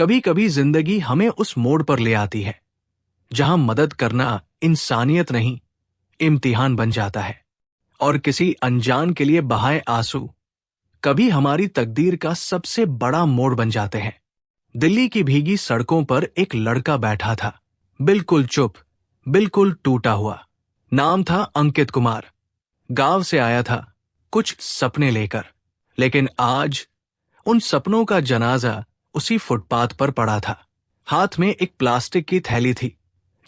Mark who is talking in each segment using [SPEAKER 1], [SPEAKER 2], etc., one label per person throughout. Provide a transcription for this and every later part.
[SPEAKER 1] कभी कभी जिंदगी हमें उस मोड़ पर ले आती है जहां मदद करना इंसानियत नहीं, इम्तिहान बन जाता है। और किसी अनजान के लिए बहाए आंसू कभी हमारी तकदीर का सबसे बड़ा मोड़ बन जाते हैं। दिल्ली की भीगी सड़कों पर एक लड़का बैठा था, बिल्कुल चुप, बिल्कुल टूटा हुआ। नाम था अंकित कुमार। गांव से आया था, कुछ सपने लेकर। लेकिन आज उन सपनों का जनाजा उसी फुटपाथ पर पड़ा था। हाथ में एक प्लास्टिक की थैली थी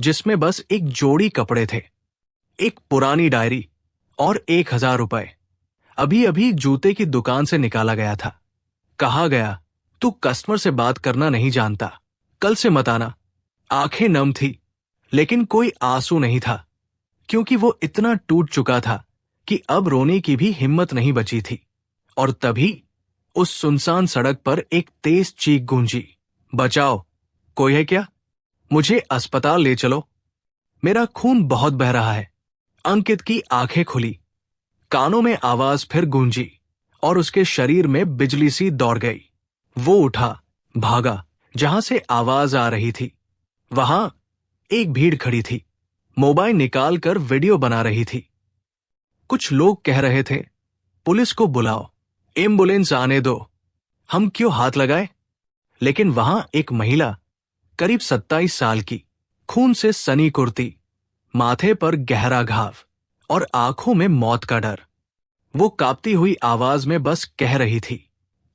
[SPEAKER 1] जिसमें बस एक जोड़ी कपड़े थे, एक पुरानी डायरी और 1,000 रुपए। अभी अभी जूते की दुकान से निकाला गया था। कहा गया, तू कस्टमर से बात करना नहीं जानता, कल से मत आना। आंखें नम थी, लेकिन कोई आंसू नहीं था, क्योंकि वो इतना टूट चुका था कि अब रोने की भी हिम्मत नहीं बची थी। और तभी उस सुनसान सड़क पर एक तेज चीख गूंजी, बचाओ, कोई है क्या? मुझे अस्पताल ले चलो, मेरा खून बहुत बह रहा है। अंकित की आंखें खुली, कानों में आवाज फिर गूंजी और उसके शरीर में बिजली सी दौड़ गई। वो उठा, भागा जहां से आवाज आ रही थी। वहां एक भीड़ खड़ी थी, मोबाइल निकालकर वीडियो बना रही थी। कुछ लोग कह रहे थे, पुलिस को बुलाओ, एम्बुलेंस आने दो, हम क्यों हाथ लगाए? लेकिन वहां एक महिला, करीब 27 साल की, खून से सनी कुर्ती, माथे पर गहरा घाव और आंखों में मौत का डर। वो कांपती हुई आवाज में बस कह रही थी,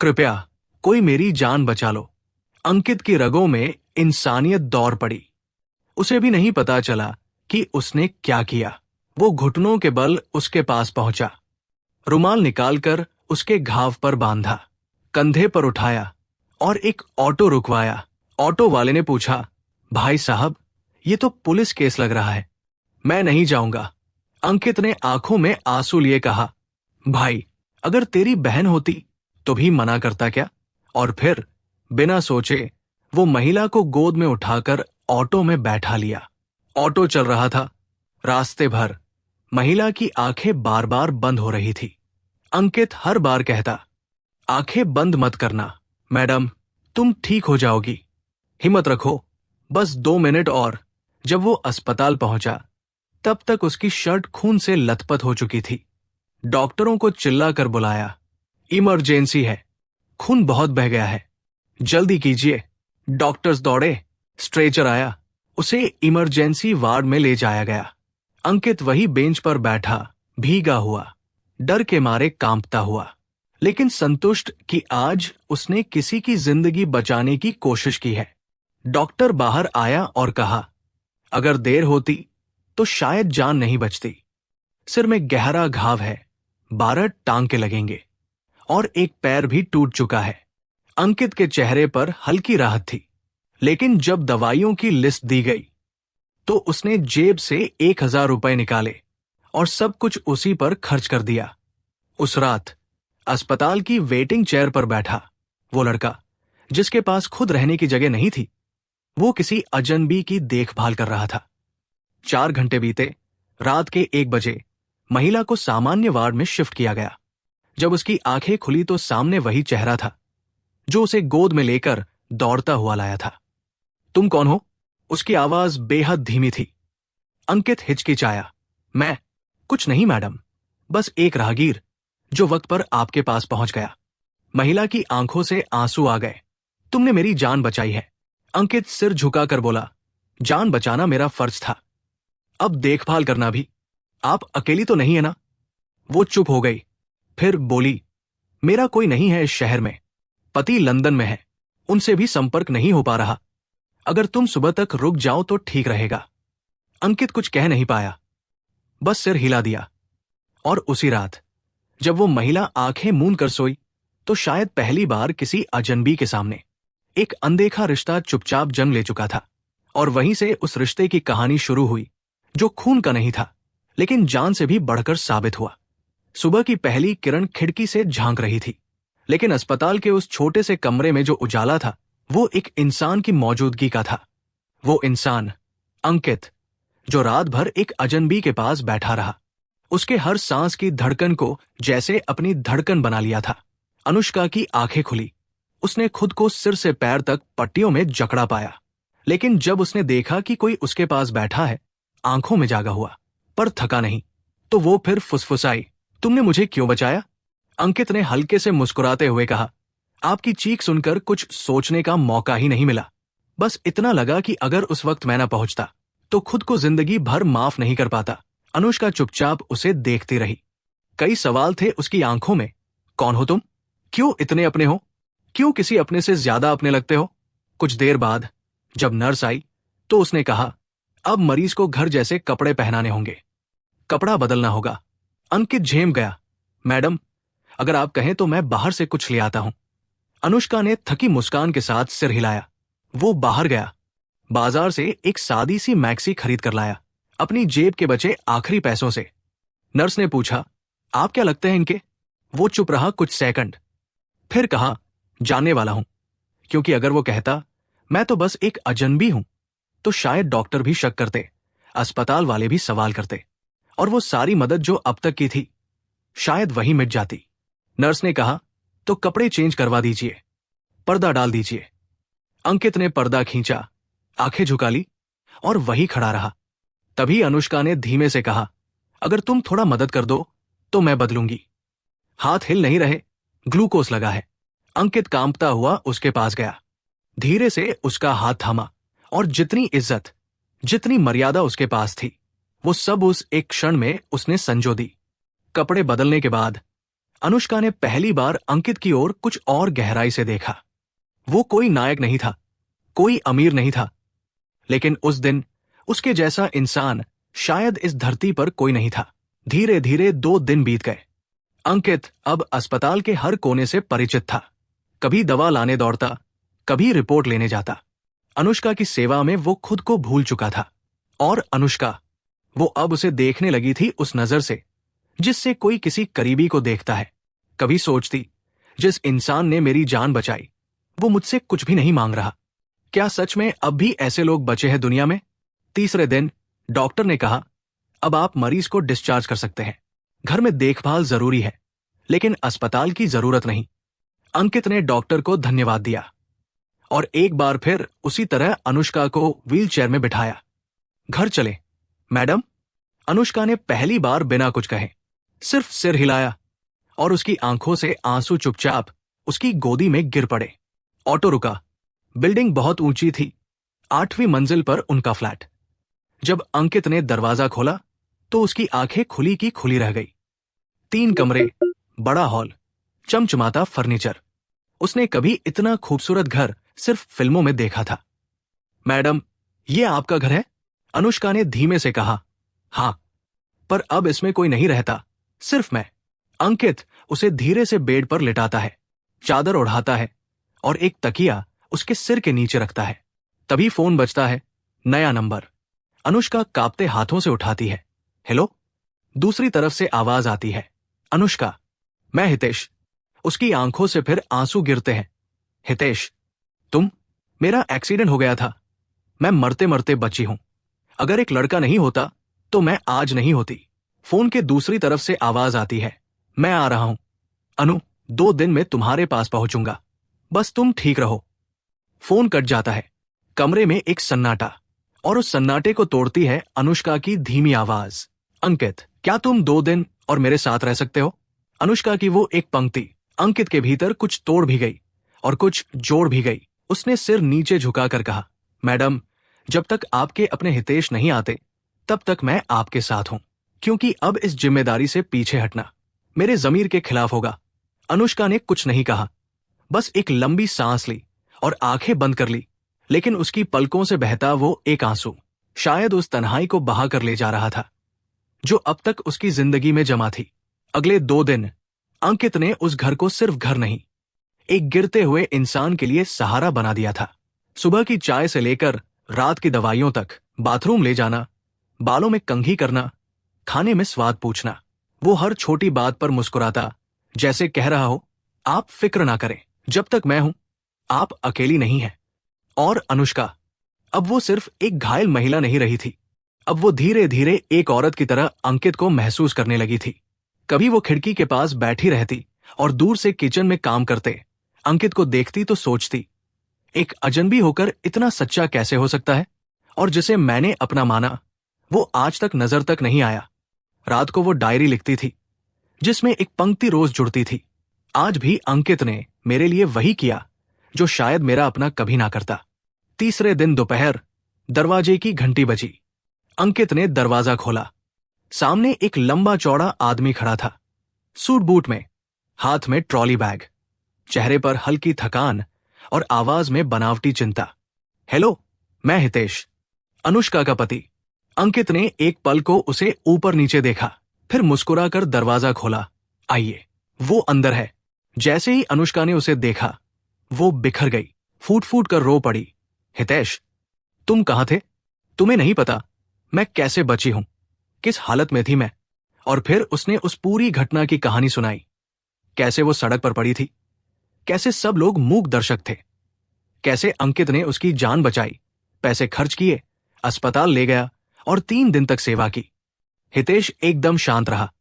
[SPEAKER 1] कृपया कोई मेरी जान बचा लो। अंकित की रगों में इंसानियत दौड़ पड़ी। उसे भी नहीं पता चला कि उसने क्या किया। वो घुटनों के बल उसके पास पहुंचा, रुमाल निकालकर उसके घाव पर बांधा, कंधे पर उठाया और एक ऑटो रुकवाया। ऑटो वाले ने पूछा, भाई साहब, ये तो पुलिस केस लग रहा है, मैं नहीं जाऊंगा। अंकित ने आंखों में आंसू लिए कहा, भाई, अगर तेरी बहन होती तो भी मना करता क्या? और फिर बिना सोचे वो महिला को गोद में उठाकर ऑटो में बैठा लिया। ऑटो चल रहा था। रास्ते भर महिला की आंखें बार बार बंद हो रही थी। अंकित हर बार कहता, आंखें बंद मत करना मैडम, तुम ठीक हो जाओगी, हिम्मत रखो, बस 2 मिनट और। जब वो अस्पताल पहुंचा तब तक उसकी शर्ट खून से लथपथ हो चुकी थी। डॉक्टरों को चिल्लाकर बुलाया, इमरजेंसी है, खून बहुत बह गया है, जल्दी कीजिए। डॉक्टर्स दौड़े, स्ट्रेचर आया, उसे इमरजेंसी वार्ड में ले जाया गया। अंकित वही बेंच पर बैठा, भीगा हुआ, डर के मारे कांपता हुआ, लेकिन संतुष्ट कि आज उसने किसी की जिंदगी बचाने की कोशिश की है। डॉक्टर बाहर आया और कहा, अगर देर होती तो शायद जान नहीं बचती। सिर में गहरा घाव है, 12 टांके लगेंगे और एक पैर भी टूट चुका है। अंकित के चेहरे पर हल्की राहत थी, लेकिन जब दवाइयों की लिस्ट दी गई तो उसने जेब से 1,000 रुपए निकाले और सब कुछ उसी पर खर्च कर दिया। उस रात अस्पताल की वेटिंग चेयर पर बैठा वो लड़का, जिसके पास खुद रहने की जगह नहीं थी, वो किसी अजनबी की देखभाल कर रहा था। 4 घंटे बीते। रात के 1 बजे महिला को सामान्य वार्ड में शिफ्ट किया गया। जब उसकी आंखें खुली तो सामने वही चेहरा था जो उसे गोद में लेकर दौड़ता हुआ लाया था। तुम कौन हो? उसकी आवाज बेहद धीमी थी। अंकित हिचकिचाया, मैं कुछ नहीं मैडम, बस एक राहगीर जो वक्त पर आपके पास पहुंच गया। महिला की आंखों से आंसू आ गए। तुमने मेरी जान बचाई है। अंकित सिर झुकाकर बोला, जान बचाना मेरा फर्ज था, अब देखभाल करना भी। आप अकेली तो नहीं है ना? वो चुप हो गई, फिर बोली, मेरा कोई नहीं है इस शहर में, पति लंदन में है, उनसे भी संपर्क नहीं हो पा रहा। अगर तुम सुबह तक रुक जाओ तो ठीक रहेगा। अंकित कुछ कह नहीं पाया, बस सिर हिला दिया। और उसी रात जब वो महिला आंखें मूंद कर सोई तो शायद पहली बार किसी अजनबी के सामने एक अनदेखा रिश्ता चुपचाप जन्म ले चुका था। और वहीं से उस रिश्ते की कहानी शुरू हुई, जो खून का नहीं था लेकिन जान से भी बढ़कर साबित हुआ। सुबह की पहली किरण खिड़की से झांक रही थी, लेकिन अस्पताल के उस छोटे से कमरे में जो उजाला था वो एक इंसान की मौजूदगी का था। वो इंसान अंकित, जो रात भर एक अजनबी के पास बैठा रहा, उसके हर सांस की धड़कन को जैसे अपनी धड़कन बना लिया था। अनुष्का की आंखें खुली, उसने खुद को सिर से पैर तक पट्टियों में जकड़ा पाया। लेकिन जब उसने देखा कि कोई उसके पास बैठा है, आंखों में जागा हुआ पर थका नहीं, तो वो फिर फुसफुसाई, तुमने मुझे क्यों बचाया? अंकित ने हल्के से मुस्कुराते हुए कहा, आपकी चीख सुनकर कुछ सोचने का मौका ही नहीं मिला। बस इतना लगा कि अगर उस वक्त मैं ना पहुंचता तो खुद को जिंदगी भर माफ नहीं कर पाता। अनुष्का चुपचाप उसे देखती रही। कई सवाल थे उसकी आंखों में। कौन हो तुम? क्यों इतने अपने हो? क्यों किसी अपने से ज्यादा अपने लगते हो? कुछ देर बाद जब नर्स आई तो उसने कहा, अब मरीज को घर जैसे कपड़े पहनाने होंगे, कपड़ा बदलना होगा। अंकित झेम गया। मैडम, अगर आप कहें तो मैं बाहर से कुछ ले आता हूं। अनुष्का ने थकी मुस्कान के साथ सिर हिलाया। वो बाहर गया। बाजार से एक सादी सी मैक्सी खरीद कर लाया, अपनी जेब के बचे आखिरी पैसों से। नर्स ने पूछा, आप क्या लगते हैं इनके? वो चुप रहा कुछ सेकंड, फिर कहा, जानने वाला हूं। क्योंकि अगर वो कहता मैं तो बस एक अजनबी हूं तो शायद डॉक्टर भी शक करते, अस्पताल वाले भी सवाल करते, और वो सारी मदद जो अब तक की थी शायद वही मिट जाती। नर्स ने कहा, तो कपड़े चेंज करवा दीजिए, पर्दा डाल दीजिए। अंकित ने पर्दा खींचा, आंखें झुका ली और वही खड़ा रहा। तभी अनुष्का ने धीमे से कहा, अगर तुम थोड़ा मदद कर दो तो मैं बदलूंगी। हाथ हिल नहीं रहे, ग्लूकोज लगा है। अंकित कांपता हुआ उसके पास गया, धीरे से उसका हाथ थामा, और जितनी इज्जत, जितनी मर्यादा उसके पास थी, वो सब उस एक क्षण में उसने संजो दी। कपड़े बदलने के बाद अनुष्का ने पहली बार अंकित की ओर कुछ और गहराई से देखा। वो कोई नायक नहीं था, कोई अमीर नहीं था, लेकिन उस दिन उसके जैसा इंसान शायद इस धरती पर कोई नहीं था। धीरे धीरे 2 दिन बीत गए। अंकित अब अस्पताल के हर कोने से परिचित था। कभी दवा लाने दौड़ता, कभी रिपोर्ट लेने जाता। अनुष्का की सेवा में वो खुद को भूल चुका था, और अनुष्का, वो अब उसे देखने लगी थी उस नजर से जिससे कोई किसी करीबी को देखता है। कभी सोचती, जिस इंसान ने मेरी जान बचाई वो मुझसे कुछ भी नहीं मांग रहा। क्या सच में अब भी ऐसे लोग बचे हैं दुनिया में? तीसरे दिन डॉक्टर ने कहा, अब आप मरीज को डिस्चार्ज कर सकते हैं। घर में देखभाल जरूरी है, लेकिन अस्पताल की जरूरत नहीं। अंकित ने डॉक्टर को धन्यवाद दिया और एक बार फिर उसी तरह अनुष्का को व्हीलचेयर में बिठाया। घर चले मैडम? अनुष्का ने पहली बार बिना कुछ कहे सिर्फ सिर हिलाया, और उसकी आंखों से आंसू चुपचाप उसकी गोदी में गिर पड़े। ऑटो रुका। बिल्डिंग बहुत ऊंची थी, 8वीं मंजिल पर उनका फ्लैट। जब अंकित ने दरवाजा खोला तो उसकी आंखें खुली की खुली रह गई। 3 कमरे, बड़ा हॉल, चमचमाता फर्नीचर। उसने कभी इतना खूबसूरत घर सिर्फ फिल्मों में देखा था। मैडम, ये आपका घर है? अनुष्का ने धीमे से कहा। हां, पर अब इसमें कोई नहीं रहता, सिर्फ मैं। अंकित उसे धीरे से बेड पर लिटाता है, चादर ओढ़ाता है और एक तकिया उसके सिर के नीचे रखता है। तभी फोन बजता है, नया नंबर। अनुष्का कांपते हाथों से उठाती है। हेलो? दूसरी तरफ से आवाज आती है, अनुष्का, मैं हितेश। उसकी आंखों से फिर आंसू गिरते हैं। हितेश, तुम? मेरा एक्सीडेंट हो गया था, मैं मरते मरते बची हूं। अगर एक लड़का नहीं होता तो मैं आज नहीं होती। फोन के दूसरी तरफ से आवाज आती है, मैं आ रहा हूं। अनु, 2 दिन में तुम्हारे पास पहुंचूंगा, बस तुम ठीक रहो। फोन कट जाता है। कमरे में एक सन्नाटा, और उस सन्नाटे को तोड़ती है अनुष्का की धीमी आवाज, अंकित, क्या तुम 2 दिन और मेरे साथ रह सकते हो? अनुष्का की वो एक पंक्ति अंकित के भीतर कुछ तोड़ भी गई और कुछ जोड़ भी गई। उसने सिर नीचे झुकाकर कहा, मैडम, जब तक आपके अपने हितेश नहीं आते तब तक मैं आपके साथ हूं, क्योंकि अब इस जिम्मेदारी से पीछे हटना मेरे जमीर के खिलाफ होगा। अनुष्का ने कुछ नहीं कहा, बस एक लंबी सांस ली और आंखें बंद कर ली। लेकिन उसकी पलकों से बहता वो एक आंसू शायद उस तन्हाई को बहा कर ले जा रहा था जो अब तक उसकी जिंदगी में जमा थी। अगले 2 दिन अंकित ने उस घर को सिर्फ घर नहीं, एक गिरते हुए इंसान के लिए सहारा बना दिया था। सुबह की चाय से लेकर रात की दवाइयों तक, बाथरूम ले जाना, बालों में कंघी करना, खाने में स्वाद पूछना, वो हर छोटी बात पर मुस्कुराता, जैसे कह रहा हो, आप फिक्र ना करें, जब तक मैं हूं आप अकेली नहीं हैं। और अनुष्का, अब वो सिर्फ एक घायल महिला नहीं रही थी, अब वो धीरे धीरे एक औरत की तरह अंकित को महसूस करने लगी थी। कभी वो खिड़की के पास बैठी रहती और दूर से किचन में काम करते अंकित को देखती तो सोचती, एक अजनबी होकर इतना सच्चा कैसे हो सकता है, और जिसे मैंने अपना माना वो आज तक नजर तक नहीं आया। रात को वो डायरी लिखती थी जिसमें एक पंक्ति रोज जुड़ती थी। आज भी अंकित ने मेरे लिए वही किया जो शायद मेरा अपना कभी ना करता। तीसरे दिन दोपहर दरवाजे की घंटी बजी। अंकित ने दरवाजा खोला। सामने एक लंबा चौड़ा आदमी खड़ा था, सूट बूट में, हाथ में ट्रॉली बैग, चेहरे पर हल्की थकान और आवाज में बनावटी चिंता। हेलो, मैं हितेश, अनुष्का का पति। अंकित ने एक पल को उसे ऊपर नीचे देखा, फिर मुस्कुराकर दरवाजा खोला। आइए। वो अंदर है। जैसे ही अनुष्का ने उसे देखा वो बिखर गई, फूट फूट कर रो पड़ी। हितेश, तुम कहां थे? तुम्हें नहीं पता मैं कैसे बची हूं, किस हालत में थी मैं। और फिर उसने उस पूरी घटना की कहानी सुनाई। कैसे वो सड़क पर पड़ी थी, कैसे सब लोग मूक दर्शक थे, कैसे अंकित ने उसकी जान बचाई, पैसे खर्च किए, अस्पताल ले गया और 3 दिन तक सेवा की। हितेश एकदम शांत रहा,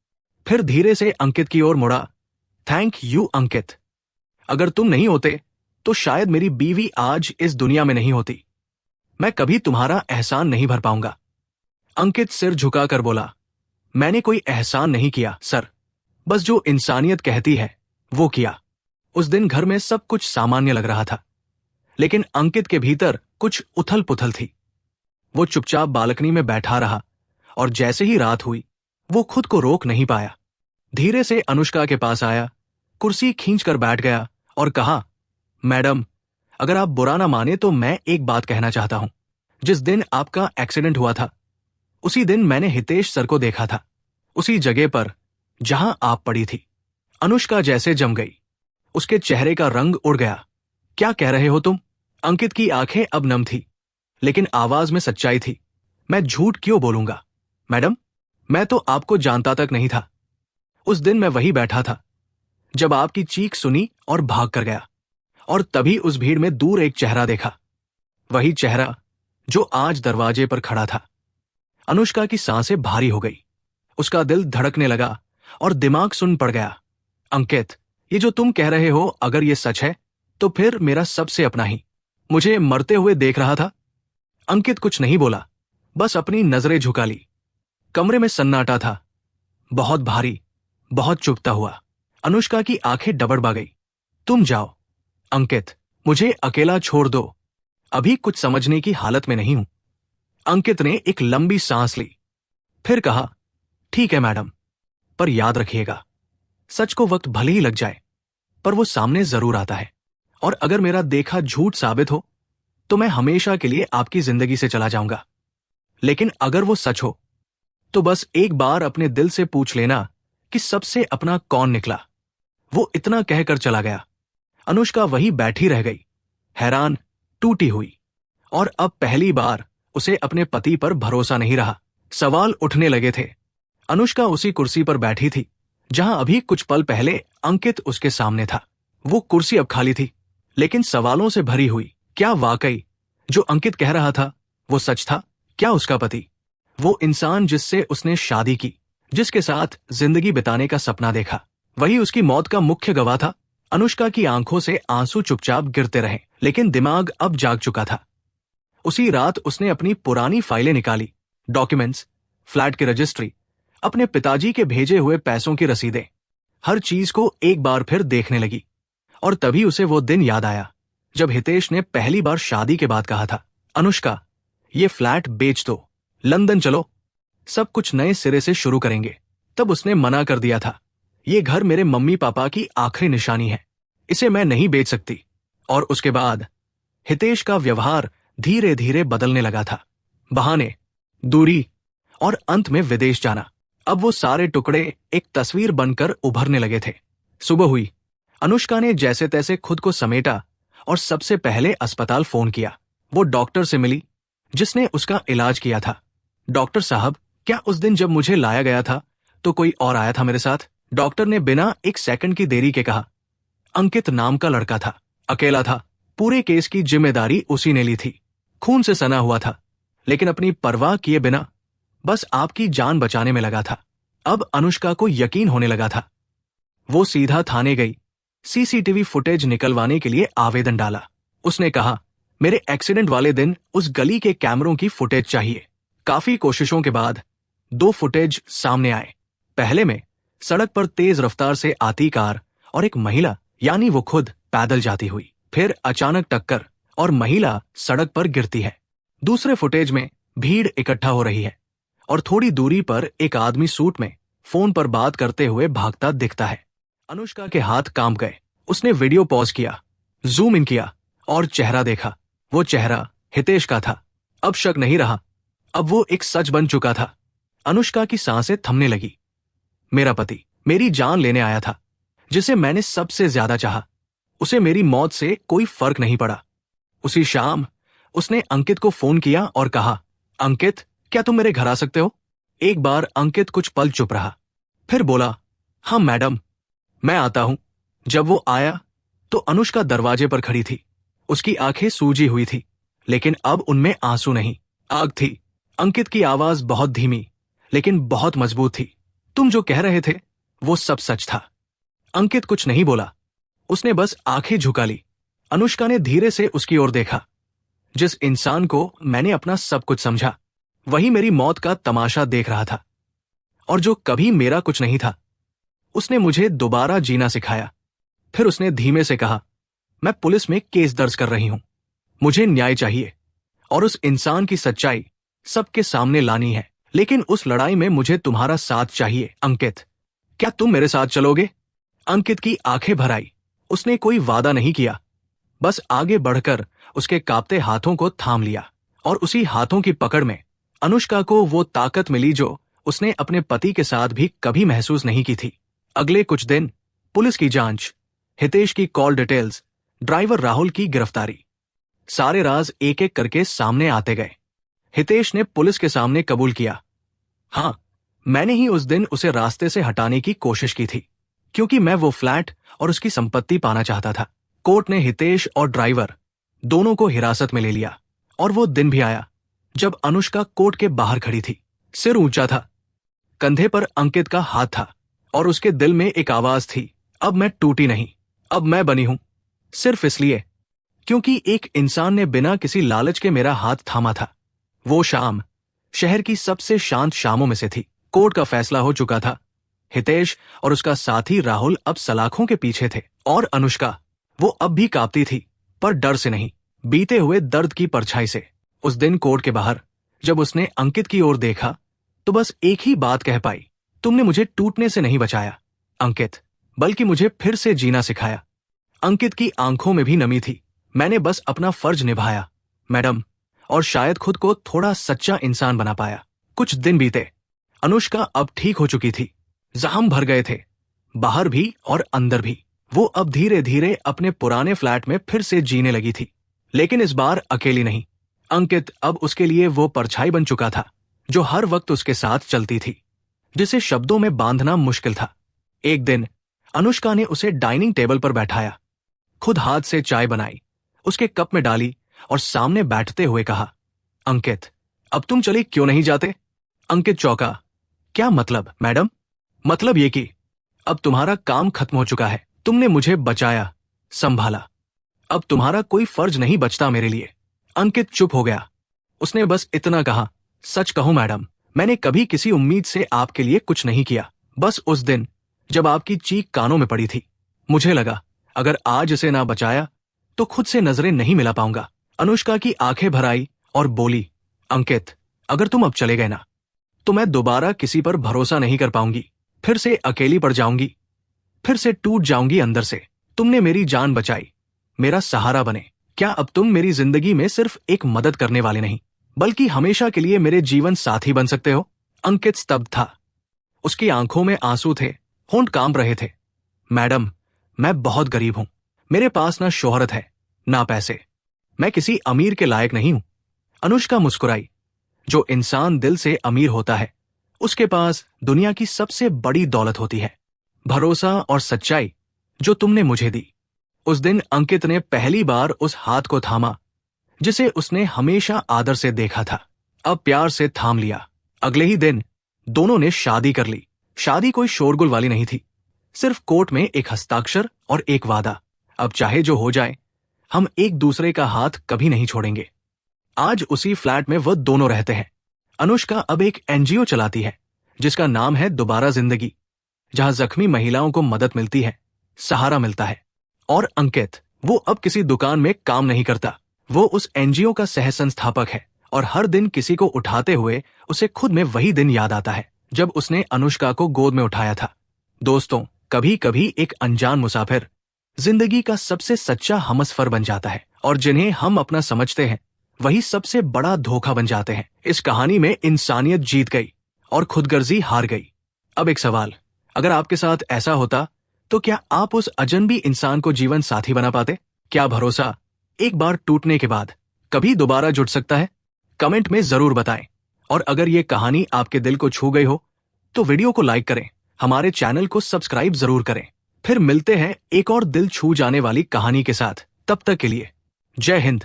[SPEAKER 1] फिर धीरे से अंकित की ओर मुड़ा। थैंक यू अंकित, अगर तुम नहीं होते तो शायद मेरी बीवी आज इस दुनिया में नहीं होती। मैं कभी तुम्हारा एहसान नहीं भर पाऊंगा। अंकित सिर झुकाकर बोला, मैंने कोई एहसान नहीं किया सर, बस जो इंसानियत कहती है वो किया। उस दिन घर में सब कुछ सामान्य लग रहा था, लेकिन अंकित के भीतर कुछ उथल पुथल थी। वो चुपचाप बालकनी में बैठा रहा और जैसे ही रात हुई वो खुद को रोक नहीं पाया। धीरे से अनुष्का के पास आया, कुर्सी खींचकर बैठ गया और कहा, मैडम, अगर आप बुरा ना माने तो मैं एक बात कहना चाहता हूं। जिस दिन आपका एक्सीडेंट हुआ था उसी दिन मैंने हितेश सर को देखा था, उसी जगह पर जहां आप पड़ी थी। अनुष्का जैसे जम गई, उसके चेहरे का रंग उड़ गया। क्या कह रहे हो तुम? अंकित की आंखें अब नम थी, लेकिन आवाज में सच्चाई थी। मैं झूठ क्यों बोलूंगा मैडम, मैं तो आपको जानता तक नहीं था। उस दिन मैं वही बैठा था जब आपकी चीख सुनी और भाग कर गया, और तभी उस भीड़ में दूर एक चेहरा देखा, वही चेहरा जो आज दरवाजे पर खड़ा था। अनुष्का की सांसें भारी हो गई, उसका दिल धड़कने लगा और दिमाग सुन पड़ गया। अंकित, ये जो तुम कह रहे हो अगर ये सच है तो फिर मेरा सबसे अपना ही मुझे मरते हुए देख रहा था। अंकित कुछ नहीं बोला, बस अपनी नजरें झुका ली। कमरे में सन्नाटा था, बहुत भारी, बहुत चुभता हुआ। अनुष्का की आंखें डबडबा गई। तुम जाओ अंकित, मुझे अकेला छोड़ दो, अभी कुछ समझने की हालत में नहीं हूं। अंकित ने एक लंबी सांस ली, फिर कहा, ठीक है मैडम, पर याद रखिएगा, सच को वक्त भले ही लग जाए पर वो सामने जरूर आता है, और अगर मेरा देखा झूठ साबित हो तो मैं हमेशा के लिए आपकी जिंदगी से चला जाऊंगा। लेकिन अगर वो सच हो तो बस एक बार अपने दिल से पूछ लेना कि सबसे अपना कौन निकला। वो इतना कहकर चला गया। अनुष्का वही बैठी रह गई, हैरान, टूटी हुई, और अब पहली बार उसे अपने पति पर भरोसा नहीं रहा। सवाल उठने लगे थे। अनुष्का उसी कुर्सी पर बैठी थी जहां अभी कुछ पल पहले अंकित उसके सामने था। वो कुर्सी अब खाली थी, लेकिन सवालों से भरी हुई। क्या वाकई जो अंकित कह रहा था वो सच था? क्या उसका पति, वो इंसान जिससे उसने शादी की, जिसके साथ जिंदगी बिताने का सपना देखा, वही उसकी मौत का मुख्य गवाह था? अनुष्का की आंखों से आंसू चुपचाप गिरते रहे, लेकिन दिमाग अब जाग चुका था। उसी रात उसने अपनी पुरानी फाइलें निकाली, डॉक्यूमेंट्स, फ्लैट की रजिस्ट्री, अपने पिताजी के भेजे हुए पैसों की रसीदें, हर चीज को एक बार फिर देखने लगी। और तभी उसे वो दिन याद आया जब हितेश ने पहली बार शादी के बाद कहा था, अनुष्का, ये फ्लैट बेच दो, लंदन चलो, सब कुछ नए सिरे से शुरू करेंगे। तब उसने मना कर दिया था, ये घर मेरे मम्मी पापा की आखिरी निशानी है, इसे मैं नहीं बेच सकती। और उसके बाद हितेश का व्यवहार धीरे धीरे बदलने लगा था। बहाने, दूरी और अंत में विदेश जाना। अब वो सारे टुकड़े एक तस्वीर बनकर उभरने लगे थे। सुबह हुई, अनुष्का ने जैसे तैसे खुद को समेटा और सबसे पहले अस्पताल फोन किया। वो डॉक्टर से मिली जिसने उसका इलाज किया था। डॉक्टर साहब, क्या उस दिन जब मुझे लाया गया था तो कोई और आया था मेरे साथ? डॉक्टर ने बिना एक सेकंड की देरी के कहा। अंकित नाम का लड़का था, अकेला था, पूरे केस की जिम्मेदारी उसी ने ली थी, खून से सना हुआ था, लेकिन अपनी परवाह किए बिना बस आपकी जान बचाने में लगा था। अब अनुष्का को यकीन होने लगा था। वो सीधा थाने गई, सीसीटीवी फुटेज निकलवाने के लिए आवेदन डाला। उसने कहा, मेरे एक्सीडेंट वाले दिन उस गली के कैमरों की फुटेज चाहिए। काफी कोशिशों के बाद 2 फुटेज सामने आए। पहले में सड़क पर तेज रफ्तार से आती कार और एक महिला, यानी वो खुद, पैदल जाती हुई। फिर अचानक टक्कर और महिला सड़क पर गिरती है। दूसरे फुटेज में भीड़ इकट्ठा हो रही है और थोड़ी दूरी पर एक आदमी सूट में फोन पर बात करते हुए भागता दिखता है। अनुष्का के हाथ कांप गए। उसने वीडियो पॉज किया, जूम इन किया और चेहरा देखा। वो चेहरा हितेश का था। अब शक नहीं रहा, अब वो एक सच बन चुका था। अनुष्का की सांसें थमने लगी। मेरा पति, मेरी जान लेने आया था, जिसे मैंने सबसे ज्यादा चाहा। उसे मेरी मौत से कोई फर्क नहीं पड़ा। उसी शाम उसने अंकित को फोन किया और कहा, अंकित, क्या तुम मेरे घर आ सकते हो? एक बार अंकित कुछ पल चुप रहा, फिर बोला, हाँ मैडम, मैं आता हूं। जब वो आया तो अनुष्का दरवाजे पर खड़ी थी। उसकी आंखें सूजी हुई थी, लेकिन अब उनमें आंसू नहीं, आग थी। अंकित की आवाज बहुत धीमी लेकिन बहुत मजबूत थी। तुम जो कह रहे थे वो सब सच था। अंकित कुछ नहीं बोला, उसने बस आंखें झुका ली। अनुष्का ने धीरे से उसकी ओर देखा। जिस इंसान को मैंने अपना सब कुछ समझा, वही मेरी मौत का तमाशा देख रहा था, और जो कभी मेरा कुछ नहीं था। उसने मुझे दोबारा जीना सिखाया। फिर उसने धीमे से कहा, मैं पुलिस में केस दर्ज कर रही हूं। मुझे न्याय चाहिए और उस इंसान की सच्चाई सबके सामने लानी है। लेकिन उस लड़ाई में मुझे तुम्हारा साथ चाहिए। अंकित, क्या तुम मेरे साथ चलोगे? अंकित की आंखें भर आई। उसने कोई वादा नहीं किया, बस आगे बढ़कर उसके कांपते हाथों को थाम लिया, और उसी हाथों की पकड़ में अनुष्का को वो ताकत मिली जो उसने अपने पति के साथ भी कभी महसूस नहीं की थी। अगले कुछ दिन पुलिस की जांच, हितेश की कॉल डिटेल्स, ड्राइवर राहुल की गिरफ्तारी, सारे राज एक एक करके सामने आते गए। हितेश ने पुलिस के सामने कबूल किया, हाँ, मैंने ही उस दिन उसे रास्ते से हटाने की कोशिश की थी, क्योंकि मैं वो फ्लैट और उसकी संपत्ति पाना चाहता था। कोर्ट ने हितेश और ड्राइवर दोनों को हिरासत में ले लिया, और वो दिन भी आया जब अनुष्का कोर्ट के बाहर खड़ी थी। सिर ऊंचा था, कंधे पर अंकित का हाथ था, और उसके दिल में एक आवाज थी, अब मैं टूटी नहीं, अब मैं बनी हूं। सिर्फ इसलिए क्योंकि एक इंसान ने बिना किसी लालच के मेरा हाथ थामा था। वो शाम शहर की सबसे शांत शामों में से थी। कोर्ट का फैसला हो चुका था। हितेश और उसका साथी राहुल अब सलाखों के पीछे थे, और अनुष्का, वो अब भी कांपती थी, पर डर से नहीं, बीते हुए दर्द की परछाई से। उस दिन कोर्ट के बाहर जब उसने अंकित की ओर देखा तो बस एक ही बात कह पाई, तुमने मुझे टूटने से नहीं बचाया अंकित, बल्कि मुझे फिर से जीना सिखाया। अंकित की आंखों में भी नमी थी। मैंने बस अपना फर्ज निभाया मैडम, और शायद खुद को थोड़ा सच्चा इंसान बना पाया। कुछ दिन बीते। अनुष्का अब ठीक हो चुकी थी। जख्म भर गए थे, बाहर भी और अंदर भी। वो अब धीरे धीरे अपने पुराने फ्लैट में फिर से जीने लगी थी, लेकिन इस बार अकेली नहीं। अंकित अब उसके लिए वो परछाई बन चुका था जो हर वक्त उसके साथ चलती थी, जिसे शब्दों में बांधना मुश्किल था। एक दिन अनुष्का ने उसे डाइनिंग टेबल पर बैठाया, खुद हाथ से चाय बनाई, उसके कप में डाली और सामने बैठते हुए कहा, अंकित, अब तुम चले क्यों नहीं जाते? अंकित चौंका। क्या मतलब मैडम? मतलब ये कि अब तुम्हारा काम खत्म हो चुका है। तुमने मुझे बचाया, संभाला, अब तुम्हारा कोई फर्ज नहीं बचता मेरे लिए। अंकित चुप हो गया। उसने बस इतना कहा, सच कहूं मैडम, मैंने कभी किसी उम्मीद से आपके लिए कुछ नहीं किया। बस उस दिन जब आपकी चीख कानों में पड़ी थी, मुझे लगा अगर आज इसे ना बचाया तो खुद से नजरें नहीं मिला पाऊंगा। अनुष्का की आंखें भर आई और बोली, अंकित, अगर तुम अब चले गए ना तो मैं दोबारा किसी पर भरोसा नहीं कर पाऊंगी। फिर से अकेली पड़ जाऊंगी, फिर से टूट जाऊंगी अंदर से। तुमने मेरी जान बचाई, मेरा सहारा बने। क्या अब तुम मेरी जिंदगी में सिर्फ एक मदद करने वाले नहीं, बल्कि हमेशा के लिए मेरे जीवन साथी बन सकते हो? अंकित स्तब्ध था। उसकी आंखों में आंसू थे, होंठ कांप रहे थे। मैडम, मैं बहुत गरीब हूं। मेरे पास ना शोहरत है, ना पैसे। मैं किसी अमीर के लायक नहीं हूं। अनुष्का मुस्कुराई। जो इंसान दिल से अमीर होता है, उसके पास दुनिया की सबसे बड़ी दौलत होती है, भरोसा और सच्चाई जो तुमने मुझे दी। उस दिन अंकित ने पहली बार उस हाथ को थामा जिसे उसने हमेशा आदर से देखा था, अब प्यार से थाम लिया। अगले ही दिन दोनों ने शादी कर ली। शादी कोई शोरगुल वाली नहीं थी, सिर्फ कोर्ट में एक हस्ताक्षर और एक वादा, अब चाहे जो हो जाए हम एक दूसरे का हाथ कभी नहीं छोड़ेंगे। आज उसी फ्लैट में वह दोनों रहते हैं। अनुष्का अब एक एनजीओ चलाती है जिसका नाम है दोबारा जिंदगी, जहां जख्मी महिलाओं को मदद मिलती है, सहारा मिलता है। और अंकित, वो अब किसी दुकान में काम नहीं करता, वो उस एनजीओ का सह संस्थापक है और हर दिन किसी को उठाते हुए उसे खुद में वही दिन याद आता है जब उसने अनुष्का को गोद में उठाया था। दोस्तों, कभी कभी एक अनजान मुसाफिर जिंदगी का सबसे सच्चा हमसफर बन जाता है और जिन्हें हम अपना समझते हैं वही सबसे बड़ा धोखा बन जाते हैं। इस कहानी में इंसानियत जीत गई और खुदगर्जी हार गई। अब एक सवाल, अगर आपके साथ ऐसा होता तो क्या आप उस अजनबी इंसान को जीवन साथी बना पाते? क्या भरोसा एक बार टूटने के बाद कभी दोबारा जुड़ सकता है? कमेंट में जरूर बताएं। और अगर ये कहानी आपके दिल को छू गई हो तो वीडियो को लाइक करें, हमारे चैनल को सब्सक्राइब जरूर करें। फिर मिलते हैं एक और दिल छू जाने वाली कहानी के साथ। तब तक के लिए जय हिंद।